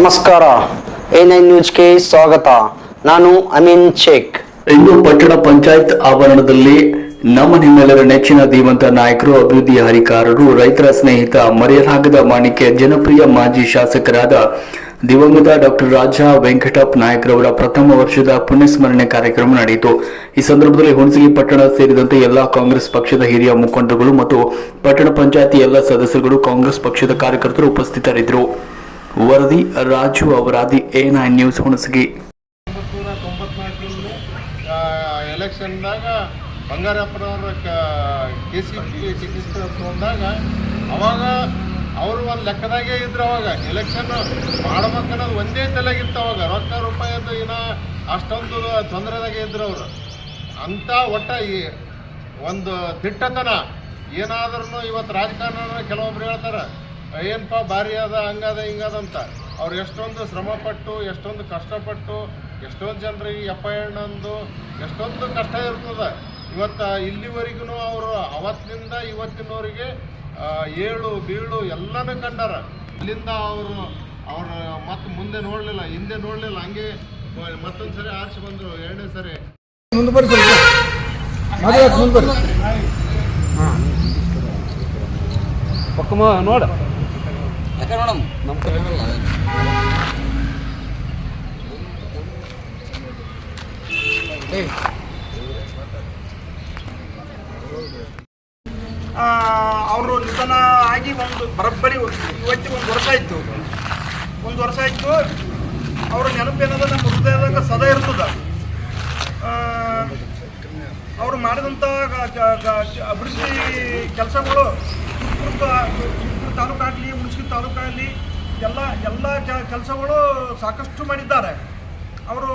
ನಮಸ್ಕಾರ. A9 ನ್ಯೂಸ್ಗೆ ಸ್ವಾಗತ. ನಾನು ಅಮೀನ್ ಶೇಖ್. ಇಂದು ಪಟ್ಟಣ ಪಂಚಾಯತ್ ಆವರಣದಲ್ಲಿ ನಿಮ್ಮೆಲ್ಲರ ನೆಚ್ಚಿನ ಧೀಮಂತ ನಾಯಕರು, ಅಭಿವೃದ್ಧಿ ಹರಿಕಾರರು, ರೈತರ ಸ್ನೇಹಿತ, ಮರೆಯಲಾಗದ ಮಾಣಿಕ್ಯ, ಜನಪ್ರಿಯ ಮಾಜಿ ಶಾಸಕರಾದ ದಿವಂಗತ ಡಾಕ್ಟರ್ ರಾಜಾ ವೆಂಕಟಪ್ಪ ನಾಯಕರವರ ಪ್ರಥಮ ವರ್ಷದ ಪುಣ್ಯಸ್ಮರಣೆ ಕಾರ್ಯಕ್ರಮ ನಡೆಯಿತು. ಈ ಸಂದರ್ಭದಲ್ಲಿ ಹುಣಸಗಿ ಪಟ್ಟಣ ಸೇರಿದಂತೆ ಎಲ್ಲಾ ಕಾಂಗ್ರೆಸ್ ಪಕ್ಷದ ಹಿರಿಯ ಮುಖಂಡರುಗಳು ಮತ್ತು ಪಟ್ಟಣ ಪಂಚಾಯತಿ ಎಲ್ಲ ಸದಸ್ಯರುಗಳು, ಕಾಂಗ್ರೆಸ್ ಪಕ್ಷದ ಕಾರ್ಯಕರ್ತರು ಉಪಸ್ಥಿತರಿದ್ದರು. ವರದಿ ರಾಜು ಅವರಾದಿ, A9 ನ್ಯೂಸ್ ಹುಣಸಗಿ. 1994 ಎಲೆಕ್ಷನ್ದಾಗ ಬಂಗಾರಪ್ಪನವ್ರ KCP ಟಿಕೆಟ್ ತೊಗೊಂಡಾಗ ಅವಾಗ ಅವರು ಒಂದು ಲೆಕ್ಕದಾಗೆ ಇದ್ರು. ಅವಾಗ ಎಲೆಕ್ಷನ್ ಮಾಡ್ಬೇಕನ್ನೋದು ಒಂದೇ ತಲೆಗಿತ್ತು. ಅವಾಗ ರೊಕ್ಕ ರೂಪಾಯಿದ್ದು ಏನೋ ಅಷ್ಟೊಂದು ತೊಂದರೆದಾಗೆ ಇದ್ರು ಅವರು. ಅಂಥ ಒಟ್ಟ ಈ ಒಂದು ದಿಟ್ಟತನ ಏನಾದ್ರೂ ಇವತ್ತು ರಾಜಕಾರಣ ಕೆಲವೊಬ್ರು ಹೇಳ್ತಾರೆ ಏನಪ್ಪ ಭಾರಿ ಅದ, ಹಂಗದ ಹಿಂಗದ ಅಂತ. ಅವ್ರು ಎಷ್ಟೊಂದು ಶ್ರಮಪಟ್ಟು, ಎಷ್ಟೊಂದು ಕಷ್ಟಪಟ್ಟು, ಎಷ್ಟೊಂದು ಜನರಿಗೆ ಎಪ್ಪಣ್ಣಂದು ಎಷ್ಟೊಂದು ಕಷ್ಟ ಇರ್ತದೆ. ಇವತ್ತು ಇಲ್ಲಿವರೆಗೂ ಅವರು ಅವತ್ತಿನಿಂದ ಇವತ್ತಿನವರಿಗೆ ಏಳು ಬೀಳು ಎಲ್ಲನೂ ಕಂಡಾರ. ಅಲ್ಲಿಂದ ಅವರು ಮತ್ತೆ ಮುಂದೆ ನೋಡಲಿಲ್ಲ, ಹಿಂದೆ ನೋಡಲಿಲ್ಲ, ಹಂಗೆ ಮತ್ತೊಂದು ಸರಿ ಆರಿಸಿ ಬಂದರು. ಎರಡನೇ ಸರಿ ನೋಡ ಅವರು ನಿಧನ ಆಗಿ ಒಂದು ಬರೋಬ್ಬರಿ ಇವತ್ತಿಗೆ ಒಂದು ವರ್ಷ ಆಯಿತು. ಅವ್ರ ನೆನಪೇನದ ನಮ್ಮ ಹೃದಯದಾಗ ಸದಾ ಇರ್ತದೆ. ಅವರು ಮಾಡಿದಂಥ ಅಭಿವೃದ್ಧಿ ಕೆಲಸಗಳು ಸುತ್ತಮುತ್ತ ತಾಲೂಕಾಗಲಿ, ಹುಣಸಗಿ ತಾಲೂಕಾಗಲಿ ಎಲ್ಲ ಕೆಲಸಗಳು ಸಾಕಷ್ಟು ಮಾಡಿದ್ದಾರೆ ಅವರು.